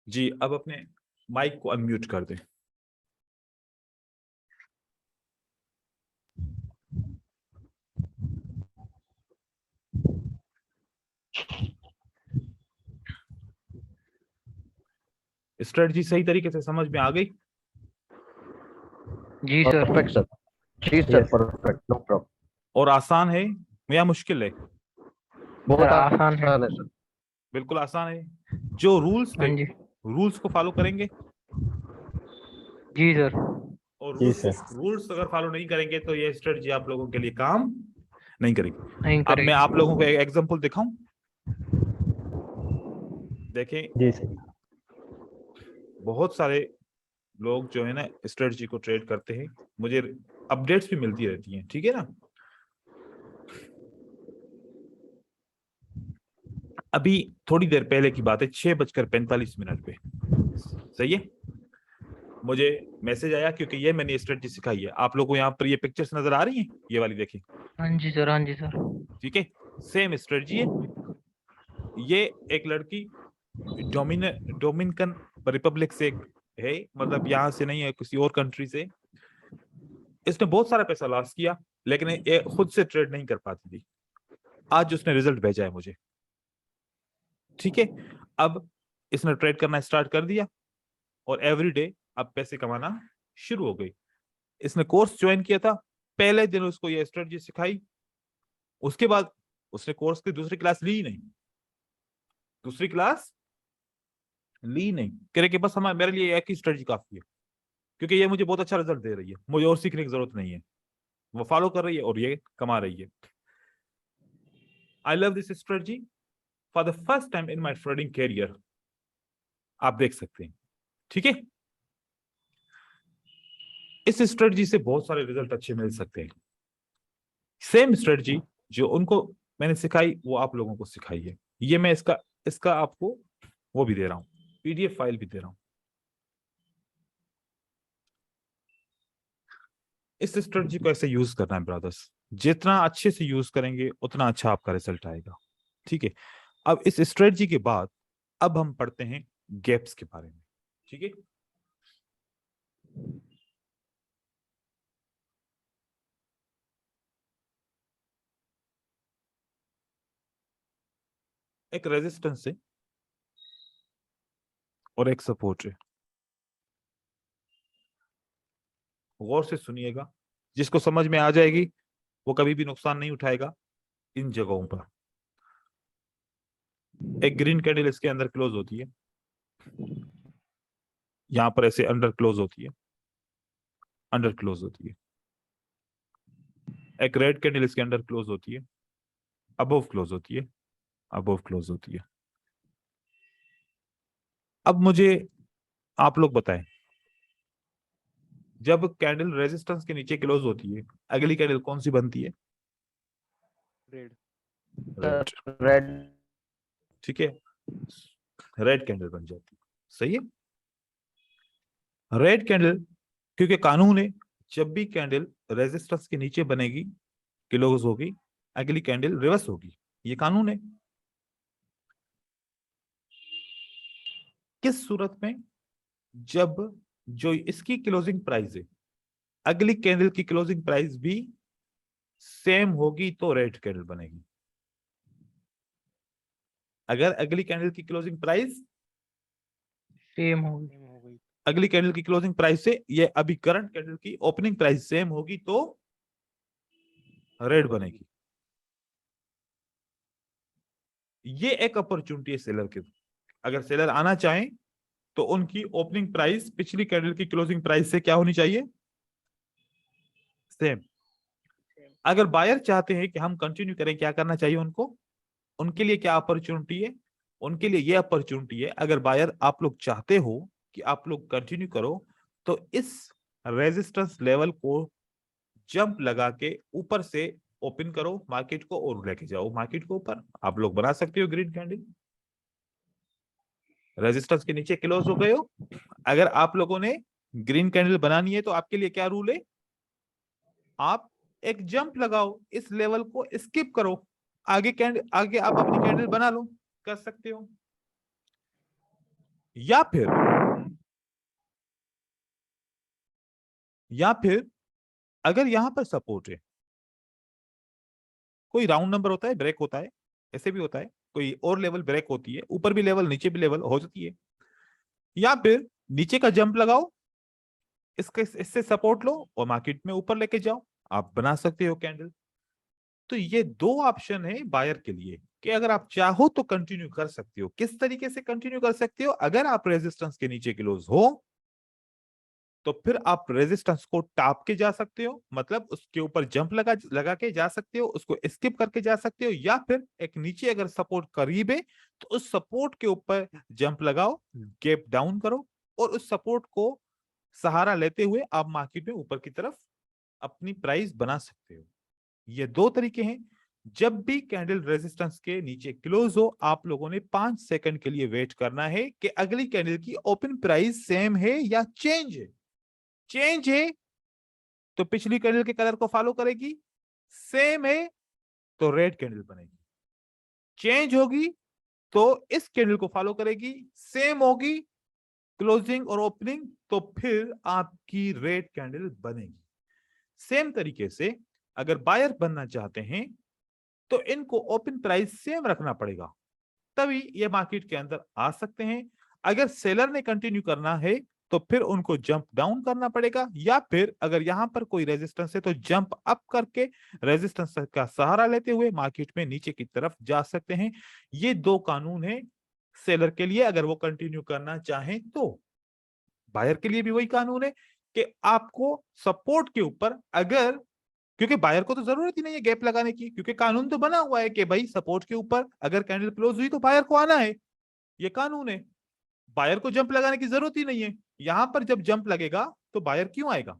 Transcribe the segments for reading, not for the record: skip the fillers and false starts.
जी, अब अपने माइक को अनम्यूट कर दें। स्ट्रेटजी सही तरीके से समझ में आ गई? जी सर। Perfect sir. जी सर, परफेक्ट, नो प्रॉब्लम। और आसान है या मुश्किल है? बहुत आसान है। आसान है सर। बिल्कुल आसान है। जो रूल्स थे, हाँ जी। रूल्स को फॉलो करेंगे, जी सर। और जी रूल्स सर। रूल्स अगर फॉलो नहीं करेंगे तो ये स्ट्रेटजी आप लोगों के लिए काम नहीं करेगी। नहीं अब मैं आप करेगी। लोगों को एक एग्जांपल दिखाऊं। देखें, जी सर। बहुत सारे लोग जो है ना स्ट्रेटजी को ट्रेड करते हैं, मुझे अपडेट्स भी मिलती रहती हैं, ठीक है ना। अभी थोड़ी देर पहले की बात है, 6:45 पे, सही है, मुझे मैसेज आया, क्योंकि ये मैंने स्ट्रेटजी सिखाई है। आप लोगों को यहाँ पर ये पिक्चर्स नजर आ रही हैं, ये वाली देखिए, हाँ जी सर। हाँ जी सर। ठीक है, सेम स्ट्रेटजी है। ये एक लड़की डोमिनिकन रिपब्लिक से है, मतलब यहाँ से नहीं है, किसी और कंट्री से। इसने बहुत सारा पैसा लॉस किया, लेकिन ये खुद से ट्रेड नहीं कर पाती थी। आज उसने रिजल्ट भेजा है मुझे, ठीक है। अब इसने ट्रेड करना स्टार्ट कर दिया, और एवरी डे अब पैसे कमाना शुरू हो गई। इसने कोर्स ज्वाइन किया था, पहले दिन उसको ये स्ट्रेटजी सिखाई, उसके बाद उसने कोर्स की दूसरी क्लास ली नहीं, दूसरी क्लास ली नहीं, कह रहे कि बस हमारे मेरे लिए एक ही स्ट्रेटजी काफी है, क्योंकि ये मुझे बहुत अच्छा रिजल्ट दे रही है, मुझे और सीखने की जरूरत नहीं है। वो फॉलो कर रही है और ये कमा रही है। I love this strategy for the first time in my trading career. आप देख सकते हैं, ठीक है। इस स्ट्रेटजी से बहुत सारे रिजल्ट अच्छे मिल सकते हैं। सेम स्ट्रेटजी जो उनको मैंने सिखाई, वो आप लोगों को सिखाई है। ये मैं इसका इसका आपको वो भी दे रहा हूं, पीडीएफ फाइल भी दे रहा हूं। इस स्ट्रेटजी को ऐसे यूज करना है ब्रदर्स, जितना अच्छे से यूज करेंगे उतना अच्छा आपका रिजल्ट आएगा, ठीक है। अब इस स्ट्रेटजी के बाद अब हम पढ़ते हैं गैप्स के बारे में, ठीक है। एक रेजिस्टेंस है और एक सपोर्ट है, गौर से सुनिएगा। जिसको समझ में आ जाएगी वो कभी भी नुकसान नहीं उठाएगा इन जगहों पर। एक ग्रीन कैंडल इसके अंदर क्लोज होती है, यहां पर ऐसे अंडर क्लोज होती है, अंडर क्लोज होती है। एक रेड कैंडल इसके अंडर क्लोज होती है, अबव क्लोज होती है, अबव क्लोज होती है। अब मुझे आप लोग बताएं, जब कैंडल रेजिस्टेंस के नीचे क्लोज होती है, अगली कैंडल कौन सी बनती है? रेड। Red, red. ठीक है, रेड कैंडल बन जाती है, सही है। रेड कैंडल, क्योंकि कानून है, जब भी कैंडल रेजिस्टेंस के नीचे बनेगी, क्लोज होगी, अगली कैंडल रिवर्स होगी, ये कानून है। किस सूरत में? जब जो इसकी क्लोजिंग प्राइस है, अगली कैंडल की क्लोजिंग प्राइस भी सेम होगी तो रेड कैंडल बनेगी। अगर अगली कैंडल की क्लोजिंग प्राइस सेम होगी। सेम हो गई। अगली कैंडल की क्लोजिंग प्राइस से, ये अभी करंट कैंडल की ओपनिंग प्राइस सेम होगी तो रेड बनेगी। ये एक अपॉर्चुनिटी है सेलर के। अगर सेलर आना चाहें तो उनकी ओपनिंग प्राइस पिछली कैंडल की क्लोजिंग प्राइस से क्या होनी चाहिए? सेम। अगर बायर चाहते हैं कि हम कंटिन्यू करें, क्या करना चाहिए उनको? उनके लिए क्या अपॉर्चुनिटी है? उनके लिए ये अपॉर्चुनिटी है, अगर बायर आप लोग चाहते हो कि आप लोग कंटिन्यू करो, तो इस रेजिस्टेंस लेवल को जंप लगा के ऊपर से ओपन करो मार्केट को और लेके जाओ मार्केट को ऊपर। आप लोग बना सकते हो ग्रीन कैंडल, रेजिस्टेंस के नीचे क्लोज हो गए हो। अगर आप लोगों ने ग्रीन कैंडल बनानी है तो आपके लिए क्या रूल है? आप एक जंप लगाओ, इस लेवल को स्किप करो, आगे आप अपनी कैंडल बना लो, कर सकते हो। या फिर अगर यहां पर सपोर्ट है, कोई राउंड नंबर होता है, ब्रेक होता है, ऐसे भी होता है, कोई और लेवल ब्रेक होती है, ऊपर भी लेवल नीचे भी लेवल हो जाती है, या फिर नीचे का जंप लगाओ, इससे सपोर्ट लो और मार्केट में ऊपर लेके जाओ, आप बना सकते हो कैंडल। तो ये दो ऑप्शन है बायर के लिए कि अगर आप चाहो तो कंटिन्यू कर सकते हो। किस तरीके से कंटिन्यू कर सकते हो? अगर आप रेजिस्टेंस के नीचे क्लोज हो तो फिर आप रेजिस्टेंस को टाप के जा सकते हो, मतलब उसके ऊपर जंप लगा के जा सकते हो, उसको स्किप करके जा सकते हो, या फिर एक नीचे अगर सपोर्ट करीब है तो उस सपोर्ट के ऊपर जंप लगाओ, गैप डाउन करो और उस सपोर्ट को सहारा लेते हुए आप मार्केट में ऊपर की तरफ अपनी प्राइस बना सकते हो। ये दो तरीके हैं। जब भी कैंडल रेजिस्टेंस के नीचे क्लोज हो, आप लोगों ने 5 सेकंड के लिए वेट करना है कि अगली कैंडल की ओपन प्राइस सेम है या चेंज है। चेंज है तो पिछली कैंडल के कलर को फॉलो करेगी, सेम है तो रेड कैंडल बनेगी, चेंज होगी तो इस कैंडल को फॉलो करेगी, सेम होगी क्लोजिंग और ओपनिंग तो फिर आपकी रेड कैंडल बनेगी। सेम तरीके से अगर बायर बनना चाहते हैं तो इनको ओपन प्राइस सेम रखना पड़ेगा, तभी ये मार्केट के अंदर आ सकते हैं। अगर सेलर ने कंटिन्यू करना है तो फिर उनको जंप डाउन करना पड़ेगा, या फिर अगर यहां पर कोई रेजिस्टेंस है तो जंप अप करके रेजिस्टेंस का सहारा लेते हुए मार्केट में नीचे की तरफ जा सकते हैं। ये दो कानून है सेलर के लिए अगर वो कंटिन्यू करना चाहें तो। बायर के लिए भी वही कानून है कि आपको सपोर्ट के ऊपर अगर, क्योंकि बायर को तो जरूरत ही नहीं है गैप लगाने की, क्योंकि कानून तो बना हुआ है कि भाई सपोर्ट के ऊपर अगर कैंडल क्लोज हुई तो बायर को आना है, ये कानून है। बायर को जंप लगाने की जरूरत ही नहीं है। यहां पर जब जंप लगेगा तो बायर क्यों आएगा?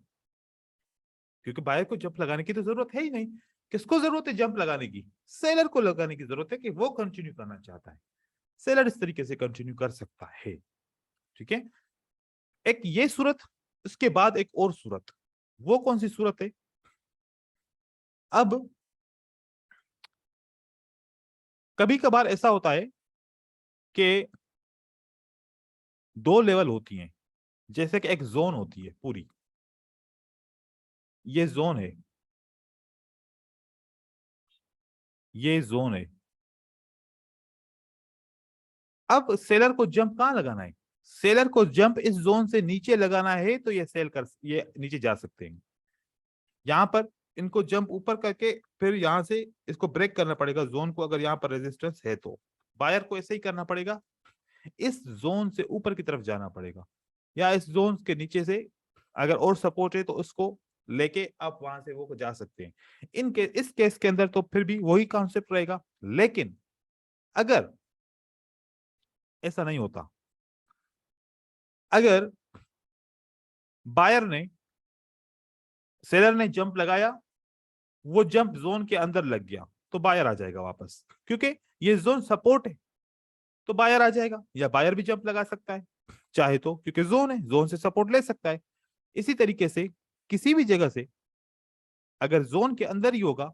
क्योंकि बायर को जंप लगाने की तो जरूरत है ही नहीं। किसको जरूरत है जंप लगाने की? सेलर को लगाने की जरूरत है कि वो कंटिन्यू करना चाहता है। सेलर इस तरीके से कंटिन्यू कर सकता है। ठीक है, एक ये सूरत, इसके बाद एक और सूरत। वो कौन सी सूरत है? अब कभी कभार ऐसा होता है कि दो लेवल होती हैं, जैसे कि एक जोन होती है पूरी, ये जोन है, ये जोन है। अब सेलर को जंप कहां लगाना है? सेलर को जंप इस जोन से नीचे लगाना है तो ये नीचे जा सकते हैं। यहां पर इनको जंप ऊपर करके फिर यहां से इसको ब्रेक करना पड़ेगा जोन को, अगर यहां पर रेजिस्टेंस है तो बायर को ऐसे ही करना पड़ेगा, इस जोन से ऊपर की तरफ जाना पड़ेगा, या इस जोन के नीचे से अगर और सपोर्ट है तो उसको लेके आप वहां से वो जा सकते हैं। इस केस के अंदर तो फिर भी वही कॉन्सेप्ट रहेगा। लेकिन अगर ऐसा नहीं होता, अगर बायर ने, सेलर ने जंप लगाया, वो जंप जोन के अंदर लग गया तो बायर आ जाएगा वापस, क्योंकि ये जोन सपोर्ट है तो बायर आ जाएगा। या बायर भी जंप लगा सकता है चाहे तो, क्योंकि जोन है, जोन से सपोर्ट ले सकता है। इसी तरीके से किसी भी जगह से अगर जोन के अंदर ही होगा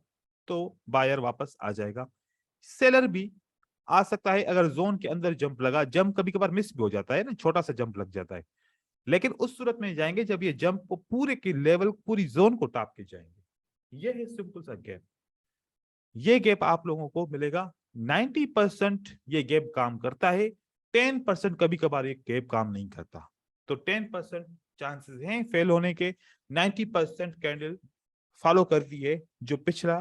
तो बायर वापस आ जाएगा। सेलर भी आ सकता है अगर जोन के अंदर जंप लगा, जंप कभी कभार मिस भी हो जाता है ना, छोटा सा जंप लग जाता है, लेकिन उस सूरत में जाएंगे जब ये जंप को पूरे की लेवल पूरी जोन को टाप के जाएंगे। ये है सिंपल सा गैप। ये गैप आप लोगों को मिलेगा। 90% ये गैप काम करता है, 10% कभी कभार ये गैप काम नहीं करता। तो 10% चांसेस हैं फेल होने के, 90% कैंडल फॉलो करती है जो पिछला,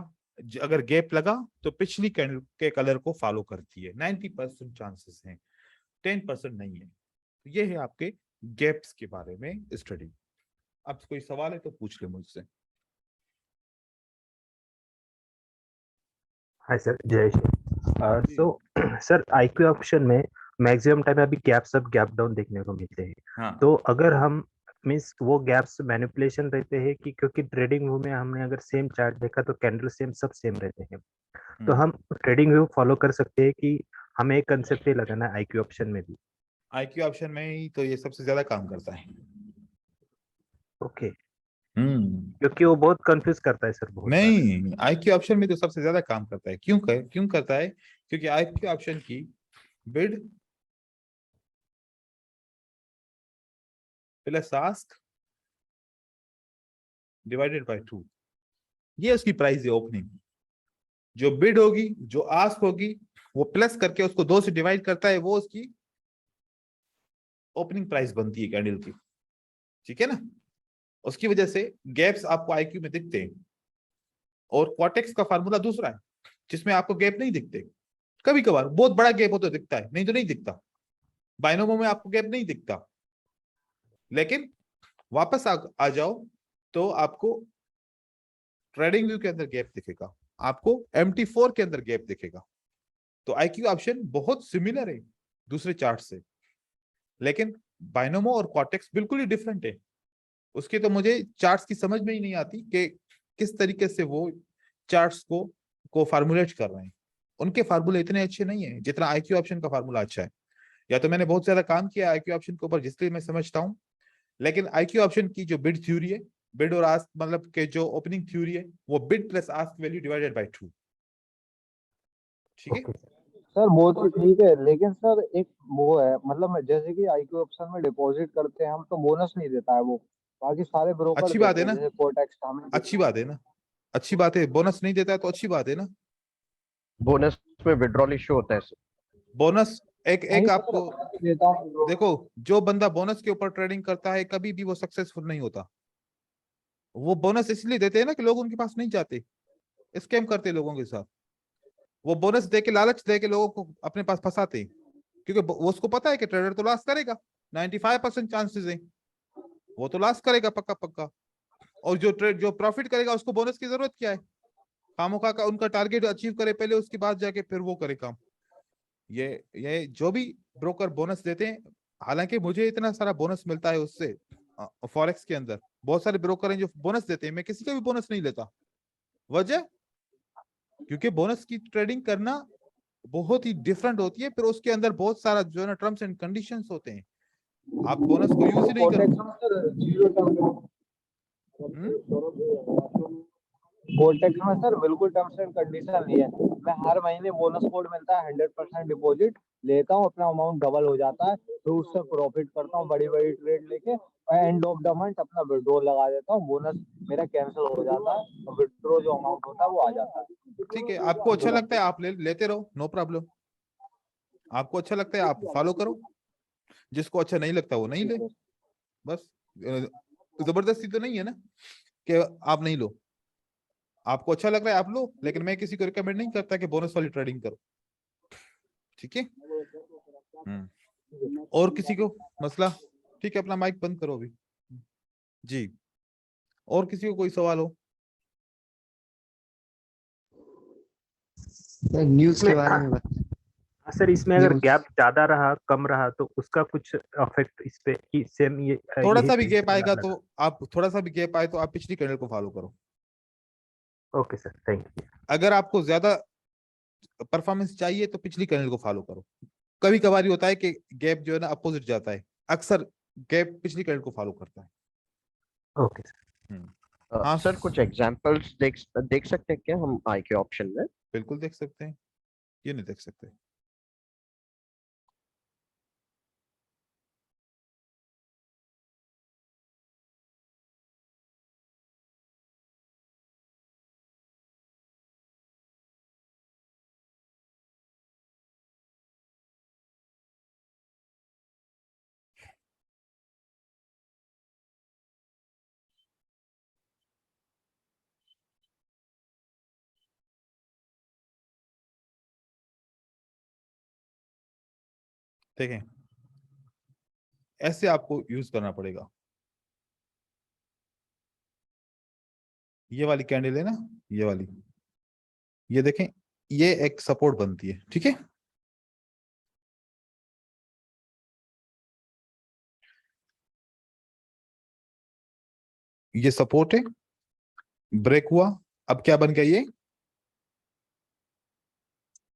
अगर गैप लगा तो पिछली कैंडल के कलर को फॉलो करती है। 90% चांसेस हैं, 10% नहीं है। तो ये है आपके गैप्स के बारे में स्टडी। अब कोई सवाल है तो पूछ ले मुझसे। हाय सर, जय Shri. So sir, IQ option में मैक्सिमम टाइम अभी गैप्स अप गैप डाउन देखने को मिलते हैं। हाँ, तो अगर हम मीन्स वो गैप्स मैनिपुलेशन रहते हैं कि क्योंकि ट्रेडिंग व्यू में हमने अगर सेम चार्ट देखा तो कैंडल सेम सब सेम रहते हैं, तो हम ट्रेडिंग व्यू फॉलो कर सकते हैं कि हमें एक कंसेप्ट ही लगाना है आईक्यू ऑप्शन में भी। आईक्यू ऑप्शन में ही तो ये सबसे ज्यादा काम करता है। ओके, हम्म, क्योंकि वो बहुत कंफ्यूज करता है सर, बहुत बार। नहीं, आईक्यू ऑप्शन में तो सबसे ज्यादा काम करता है। क्यों करता है? क्योंकि आईक्यू ऑप्शन की bid plus ask divided by 2, ये उसकी प्राइस है ओपनिंग। जो बिड होगी, जो आस्क होगी, वो प्लस करके उसको 2 से डिवाइड करता है, वो उसकी ओपनिंग प्राइस बनती है कैंडल की। ठीक है ना? उसकी वजह से गैप्स आपको आईक्यू में दिखते हैं। और क्वाटेक्स का फार्मूला दूसरा है जिसमें आपको गैप नहीं दिखते। कभी कभार बहुत बड़ा गैप हो तो दिखता है, नहीं तो नहीं दिखता। बाइनोमो में आपको गैप नहीं दिखता, लेकिन वापस आ जाओ तो आपको ट्रेडिंग व्यू के अंदर गैप दिखेगा, आपको MT4 के अंदर गैप दिखेगा। तो आईक्यू ऑप्शन बहुत सिमिलर है दूसरे चार्ट से, लेकिन बाइनोमो और क्वाटेक्स बिल्कुल ही डिफरेंट है। उसके तो मुझे चार्ट्स की समझ में ही नहीं आती कि किस तरीके से वो चार्ट्स को फार्मुलेट कर रहे हैं। उनके फार्मूले इतने अच्छे नहीं है जितना आईक्यू ऑप्शन का फार्मूला अच्छा है। या तो मैंने बहुत ज्यादा काम किया आईक्यू ऑप्शन के ऊपर, जिसलिए मैं समझता हूँ। लेकिन आईक्यू ऑप्शन की जो बिड थ्योरी है, बिड और आस्क मतलब के जो ओपनिंग थ्योरी है, वो bid plus ask value divided by 2। ठीक है? Okay sir. सर वो तो ठीक है, लेकिन सर एक वो है, मतलब जैसे कि आईक्यू ऑप्शन में डिपॉजिट करते हैं हम तो बोनस नहीं देता है वो, बाकी सारे ब्रोकर अच्छी बात देते है हैं, ना, जैसे कोटेक्स हमें अच्छी बात है ना, अच्छी बात है। बोनस नहीं देता है तो अच्छी बात है ना। बोनस में विड्रॉल इश्यू होता है सर। बोनस एक नहीं एक सर, आपको मैं देता हूँ देखो, जो बंदा बोनस के ऊपर ट्रेडिंग करता है कभी भी वो सक्सेसफुल नहीं होता। वो बोनस इसलिए देते हैं ना कि लोग उनके पास नहीं जाते, स्कैम करते हैं लोगों के साथ। वो बोनस दे के, लालच दे के लोगों को अपने पास फंसाते हैं, क्योंकि वो उसको पता है कि ट्रेडर तो लॉस करेगा, 95% चांसेस है वो तो लॉस करेगा पक्का पक्का। और जो प्रॉफिट करेगा उसको बोनस की जरूरत क्या है? खामोखा का उनका टारगेट अचीव करे पहले, उसके बाद जाके फिर वो करे काम। ये जो भी ब्रोकर बोनस देते हैं, हालांकि मुझे इतना सारा बोनस मिलता है उससे, फॉरेक्स के अंदर बहुत सारे ब्रोकर हैं जो बोनस देते हैं, मैं किसी का भी बोनस नहीं लेता। वजह, क्योंकि बोनस की ट्रेडिंग करना बहुत ही डिफरेंट होती है, फिर उसके अंदर बहुत सारा जो है ना टर्म्स एंड कंडीशंस होते हैं। आप बोनस को यूज ही नहीं कोटेक्स करो। में सर जीरो कोटेक्स में सर बिल्कुल टर्म्स एंड कंडीशन नहीं है। मैं हर महीने बोनस कोड मिलता है, 100% डिपॉजिट लेता हूँ, अपना अमाउंट डबल हो जाता है, तो उससे प्रॉफिट करता हूँ बड़ी बड़ी ट्रेड लेके, और एंड ऑफ द मंथ अपना विड्रॉल लगा देता हूँ, बोनस मेरा कैंसिल हो जाता है और विड्रॉ जो अमाउंट होता है वो आ जाता है। ठीक है, आपको अच्छा लगता है आप लेते रहो, नो प्रॉब्लम। आपको अच्छा लगता है आप फॉलो करो, जिसको अच्छा नहीं लगता वो नहीं ले। बस जबरदस्ती तो नहीं है ना कि आप नहीं लो। आपको अच्छा लग रहा है आप लो, लेकिन मैं किसी को रिकमेंड नहीं करता कि बोनस वाली ट्रेडिंग करो। ठीक है? और किसी को मसला? ठीक है, अपना माइक बंद करो अभी। जी, और किसी को कोई सवाल हो? न्यूज के बारे हाँ, में बताएं। सर इसमें अगर न्यूज। गैप ज्यादा रहा कम रहा तो उसका कुछ इफेक्ट इस पे कि सेम ये थोड़ा यही सा भी गैप प्रिंसिपल आएगा अलग तो आप थोड़ा सा भी गैप आए तो आप पिछली कैंडल को फॉलो करो। है? Okay sir, thank you. अगर आपको ज्यादा परफॉर्मेंस चाहिए तो पिछली कैंडल को फॉलो करो। कभी कभार होता है कि गैप जो है ना अपोजिट जाता है, अक्सर गैप पिछली कैंडल को फॉलो करता है। Okay sir. हाँ सर कुछ एग्जांपल्स देख सकते हैं क्या हम आईक्यू ऑप्शन में? बिल्कुल देख सकते हैं, ये नहीं देख सकते? देखें, ऐसे आपको यूज करना पड़ेगा। ये वाली कैंडल है ना, ये वाली, ये देखें, ये एक सपोर्ट बनती है। ठीक है? ये सपोर्ट है, ब्रेक हुआ, अब क्या बन गया? ये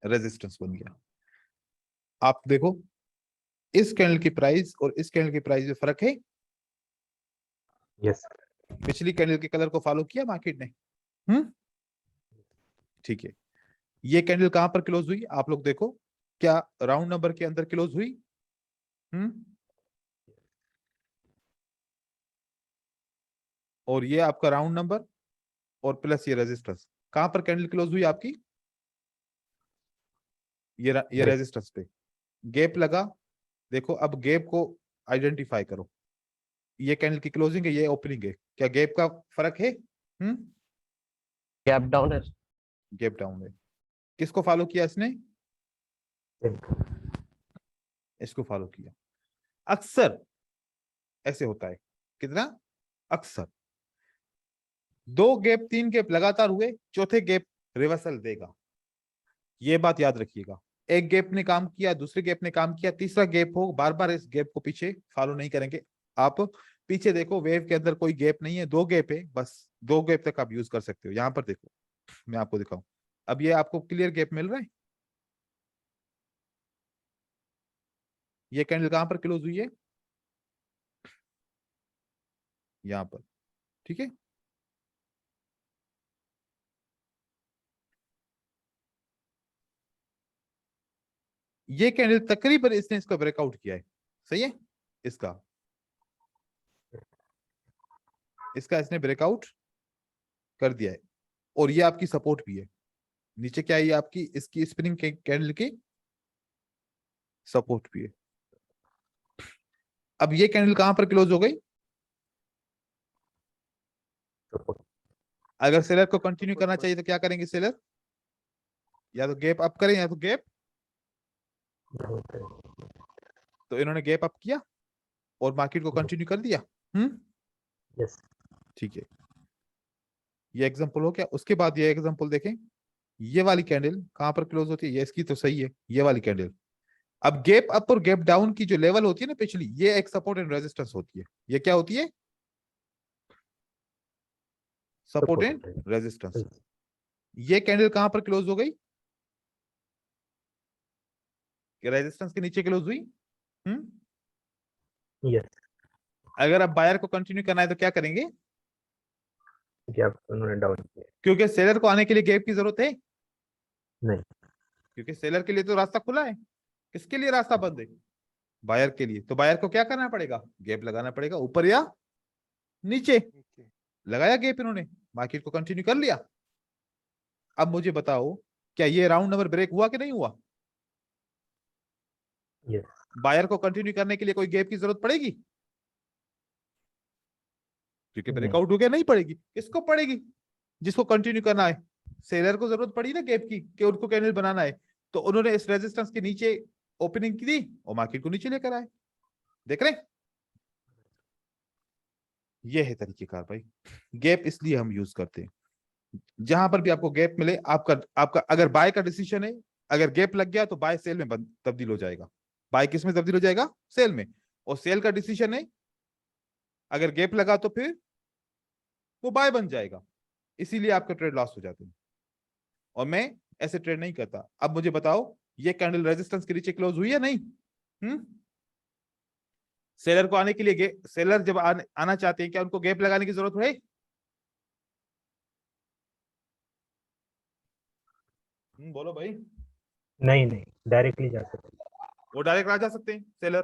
रेजिस्टेंस बन गया। आप देखो, इस कैंडल की प्राइस और इस कैंडल की प्राइस में फर्क है। यस। पिछली कैंडल के कलर को फॉलो किया मार्केट ने। ठीक है, ये कैंडल कहां पर क्लोज हुई आप लोग देखो, क्या राउंड नंबर के अंदर क्लोज हुई? और ये आपका राउंड नंबर और प्लस ये रेजिस्टेंस। कहां पर कैंडल क्लोज हुई आपकी? ये रेजिस्टेंस पे गैप लगा। देखो अब गैप को आइडेंटिफाई करो, ये कैंडल की क्लोजिंग है, ये ओपनिंग है, क्या गैप का फर्क है? गैप डाउन है। गैप डाउन है। किसको फॉलो किया इसने? इसको फॉलो किया। अक्सर ऐसे होता है, कितना? अक्सर 2 गैप 3 गैप लगातार हुए, चौथे गैप रिवर्सल देगा। ये बात याद रखिएगा। एक गैप ने काम किया, दूसरे गैप ने काम किया, तीसरा गैप हो, बार बार इस गैप को पीछे फॉलो नहीं करेंगे आप। पीछे देखो, वेव के अंदर कोई गैप नहीं है, 2 गैप है बस, 2 गैप तक आप यूज कर सकते हो। यहां पर देखो, मैं आपको दिखाऊं। अब ये आपको क्लियर गैप मिल रहा है। ये कैंडल कहां पर क्लोज हुई है? यहां पर, ठीक है। ये कैंडल तकरीबन इसने इसका ब्रेकआउट किया है, सही है। इसका इसने ब्रेकआउट कर दिया है, और ये आपकी सपोर्ट भी है। नीचे क्या है? ये आपकी इसकी स्पिनिंग कैंडल की सपोर्ट भी है। अब ये कैंडल कहां पर क्लोज हो गई? अगर सेलर को कंटिन्यू करना चाहिए तो क्या करेंगे सेलर? या तो गैप अप करें या तो गैप। तो इन्होंने गैप अप किया और मार्केट को कंटिन्यू कर दिया। यस, ठीक है, ये एग्जांपल हो गया। उसके बाद ये एग्जांपल देखें, ये वाली कैंडल कहां पर क्लोज होती है? ये इसकी तो सही है, ये वाली कैंडल। अब गैप अप और गैप डाउन की जो लेवल होती है ना पिछली, ये एक सपोर्ट एंड रेजिस्टेंस होती है। ये क्या होती है? Support and resistance. ये कैंडल कहां पर क्लोज हो गई? रेजिस्टेंस के नीचे क्लोज हुई। यस, अगर अब बायर को कंटिन्यू करना है तो क्या करेंगे? गैप उन्होंने डाउन किया। क्योंकि सेलर को आने के लिए गैप की जरूरत है नहीं, क्योंकि सेलर के लिए तो रास्ता खुला है। किसके लिए रास्ता बंद है? बायर के लिए। तो बायर को क्या करना पड़ेगा? गैप लगाना पड़ेगा, ऊपर या नीचे। नीचे। लगाया गैप इन्होंने, मार्केट को कंटिन्यू कर लिया। अब मुझे बताओ, क्या ये राउंड नंबर ब्रेक हुआ कि नहीं हुआ? यस, बायर को कंटिन्यू करने के लिए कोई गैप की जरूरत पड़ेगी? क्योंकि नहीं। ब्रेकआउट हो गया, नहीं पड़ेगी। किसको पड़ेगी? जिसको कंटिन्यू करना है। सेलर को जरूरत पड़ी ना गैप की, कि उनको कैंडल बनाना है, तो उन्होंने इस रेजिस्टेंस के नीचे ओपनिंग की दी और मार्केट को नीचे लेकर आए। देख रहे हैं? ये है तरीकेकार भाई। गैप इसलिए हम यूज करते हैं, जहां पर भी आपको गैप मिले, आपका अगर बाय का डिसीजन है, अगर गैप लग गया तो बाय सेल में तब्दील हो जाएगा। बाय किस में तब्दील हो जाएगा? सेल में। और सेल का डिसीजन है, अगर गैप लगा तो फिर वो बाय बन जाएगा। इसीलिए आपका ट्रेड लॉस हो जाते हैं, और मैं ऐसे ट्रेड नहीं करता। अब मुझे बताओ, ये कैंडल रेजिस्टेंस के नीचे क्लोज हुई है नहीं? सेलर को आने के लिए सेलर जब आना चाहते हैं, क्या उनको गैप लगाने की जरूरत है? बोलो भाई। नहीं, डायरेक्टली जा सकते। वो डायरेक्ट आ जा सकते हैं सेलर।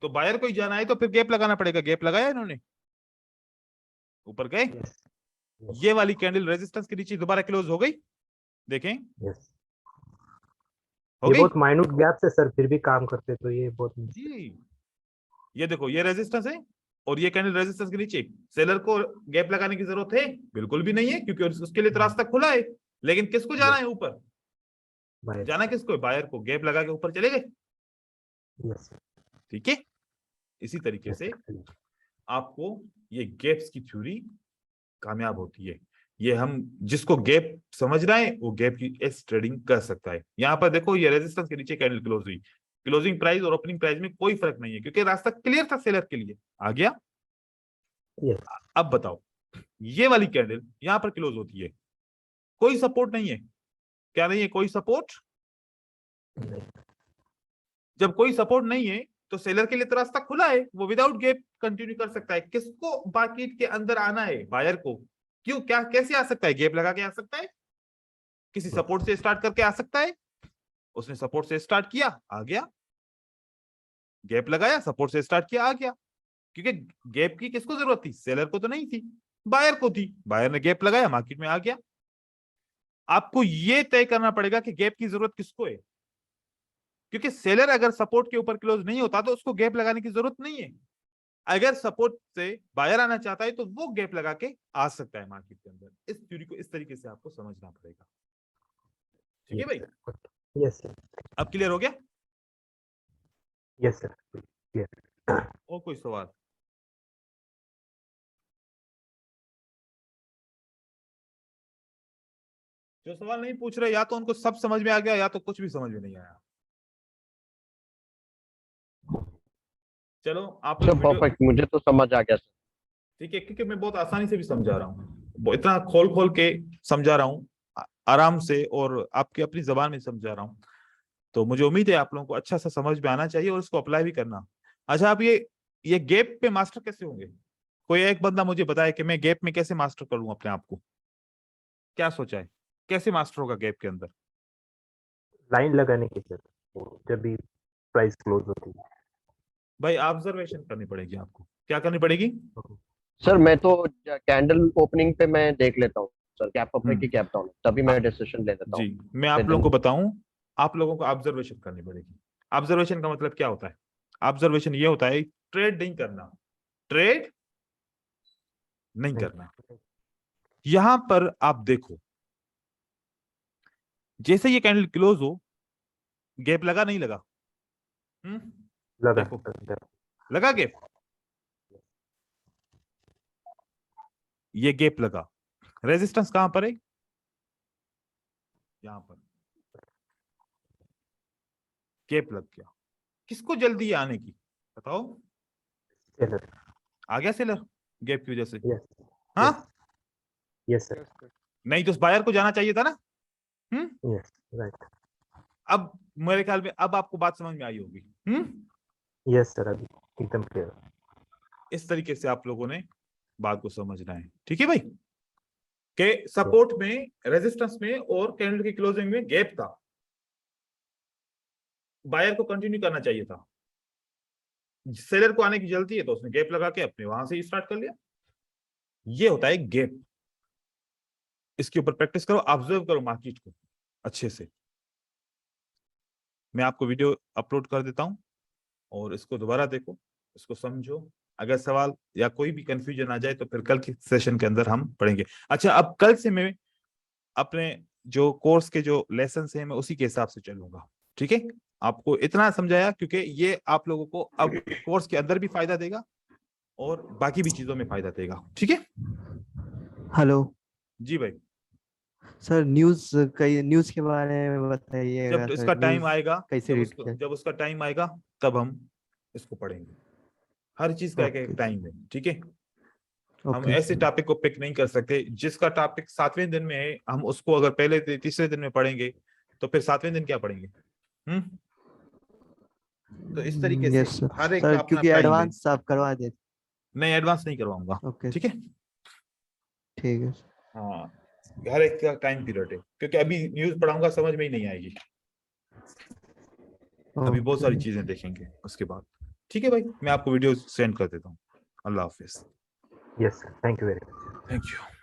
तो बायर को ही जाना है तो फिर गैप लगाना पड़ेगा। गैप लगाया इन्होंने, ऊपर गए। यस, ये वाली कैंडल रेजिस्टेंस के नीचे दोबारा क्लोज हो गई। देखें, यस। हो ये गई बहुत माइन्यूट गैप से सर फिर भी काम करते, तो ये बहुत जी। ये देखो, ये रेजिस्टेंस है और ये कैंडल रेजिस्टेंस के नीचे। सेलर को गैप लगाने की जरूरत है? बिल्कुल भी नहीं है, क्योंकि उसके लिए तो रास्ता खुला है। लेकिन किसको जाना है ऊपर? बाय। जाना किसको है? बायर को। गैप लगा के ऊपर चले गए। यस, ठीक है। इसी तरीके से आपको ये गैप्स की थ्योरी कामयाब होती है। ये हम जिसको गैप समझ रहा है वो गैप की एस ट्रेडिंग कर सकता है। यहां पर देखो, ये रेजिस्टेंस के नीचे कैंडल क्लोज हुई। क्लोजिंग प्राइस और ओपनिंग प्राइस में कोई फर्क नहीं है, क्योंकि रास्ता क्लियर था सेलर के लिए। आ गया? यस। अब बताओ, ये वाली कैंडल यहां पर क्लोज होती है, कोई सपोर्ट नहीं है। क्या नहीं है? कोई सपोर्ट। जब कोई सपोर्ट नहीं है तो सेलर के लिए तो रास्ता खुला है, वो विदाउट गैप कंटिन्यू कर सकता है। किसको मार्केट के अंदर आना है? बायर को। क्यों? क्या? कैसे आ सकता है? गैप लगा के आ सकता है, किसी सपोर्ट से स्टार्ट करके आ सकता है। उसने सपोर्ट से स्टार्ट किया, आ गया। गैप लगाया, सपोर्ट से स्टार्ट किया, आ गया। क्योंकि गैप की किसको जरूरत थी? सेलर को तो नहीं थी। बायर को थी, बायर ने गैप लगाया, मार्केट में आ गया। आपको ये तय करना पड़ेगा कि गैप की जरूरत किसको है, क्योंकि सेलर अगर सपोर्ट के ऊपर क्लोज नहीं होता तो उसको गैप लगाने की जरूरत नहीं है। अगर सपोर्ट से बायर आना चाहता है तो वो गैप लगा के आ सकता है मार्केट के अंदर। इस थ्योरी को इस तरीके से आपको समझना पड़ेगा। ठीक है भाई, यस सर, अब क्लियर हो गया? Yes sir. और कोई सवाल? जो सवाल नहीं पूछ रहे या तो उनको सब समझ में आ गया या तो कुछ भी समझ में नहीं आया। चलो आप लोग वीडियो, परफेक्ट, मुझे तो समझ आ गया सर। ठीक है, क्योंकि मैं बहुत आसानी से भी समझा रहा हूँ, इतना खोल खोल के समझा रहा हूँ, आराम से और आपकी अपनी जबान में समझा रहा हूँ। तो मुझे उम्मीद है आप लोगों को अच्छा सा समझ में आना चाहिए और इसको अप्लाई भी करना। अच्छा, आप ये गैप पे मास्टर कैसे होंगे? कोई एक बंदा मुझे बताए कि मैं गैप में कैसे मास्टर कर लूं अपने आप को। क्या सोचा है, कैसे मास्टर होगा गैप के अंदर? लाइन लगाने की सर, जब भी प्राइस क्लोज होती है। भाई ऑब्जर्वेशन करनी पड़ेगी आपको। क्या करनी पड़ेगी? सर मैं तो कैंडल ओपनिंग पे मैं देख लेता हूँ सर, गैप अप है कि गैप डाउन, तभी मैं डिसीजन ले लेता हूँ। जी, मैं आप लोगों को बताऊं, आप लोगों को ऑब्जर्वेशन करनी पड़ेगी। ऑब्जर्वेशन का मतलब क्या होता है? ऑब्जर्वेशन ये होता है ट्रेड नहीं करना, ट्रेड नहीं करना। यहां पर आप देखो, जैसे ये कैंडल क्लोज हो, गैप लगा नहीं लगा? लगा देखो, सर, लगा गैप, ये गैप लगा। रेजिस्टेंस कहां पर है? यहां पर गैप लग गया। किसको जल्दी है आने की, बताओ? सेलर। आ गया सेलर गैप की वजह से? यस, हाँ, यस सर, यस सर। नहीं तो बायर को जाना चाहिए था ना। यस राइट, अब मेरे ख्याल में अब आपको बात समझ में आई होगी। यस सर, अभी एकदम क्लियर। इस तरीके से आप लोगों ने बात को समझना है, ठीक है भाई? के सपोर्ट में, रेजिस्टेंस में और कैंडल की क्लोजिंग में गैप था, बायर को कंटिन्यू करना चाहिए था। सेलर को आने की जल्दी है तो उसने गैप लगा के अपने वहां से स्टार्ट कर लिया। ये होता है गैप। इसके ऊपर प्रैक्टिस करो, ऑब्जर्व करो मार्केट को अच्छे से। मैं आपको वीडियो अपलोड कर देता हूं और इसको दोबारा देखो, इसको समझो। अगर सवाल या कोई भी कंफ्यूजन आ जाए तो फिर कल के सेशन के अंदर हम पढ़ेंगे। अच्छा, अब कल से मैं अपने जो कोर्स के जो लेसन हैं मैं उसी के हिसाब से चलूंगा, ठीक है? आपको इतना समझाया क्योंकि ये आप लोगों को अब कोर्स के अंदर भी फायदा देगा और बाकी भी चीजों में फायदा देगा, ठीक है? हेलो जी भाई, सर, न्यूज़ के बारे में बताइएगा जब सर। इसका टाइम न्यूज़ आएगा, कैसे रीड किया? जब उसका टाइम आएगा तब हम इसको पढ़ेंगे। हर चीज का एक ओके टाइम है, ठीक है? हम ओके ऐसे टॉपिक को पिक नहीं कर सकते जिसका टॉपिक 7वें दिन में है, हम उसको अगर पहले तीसरे दिन में पढ़ेंगे तो फिर 7वें दिन क्या पढ़ेंगे? तो इस तरीके से यस सर। हर एक सर का अपना क्योंकि टाइम है। एडवांस आप करवा दे। नहीं, एडवांस नहीं करवाऊंगा, ओके ठीक है? ठीक है। हाँ, हर एक का टाइम पीरियड है, क्योंकि अभी न्यूज पढ़ाऊंगा समझ में ही नहीं आएगी। अभी बहुत सारी ओके चीजें देखेंगे उसके बाद, ठीक है भाई? मैं आपको वीडियो सेंड कर देता हूँ। अल्लाह हाफिज, yes sir, thank you very much. Thank you.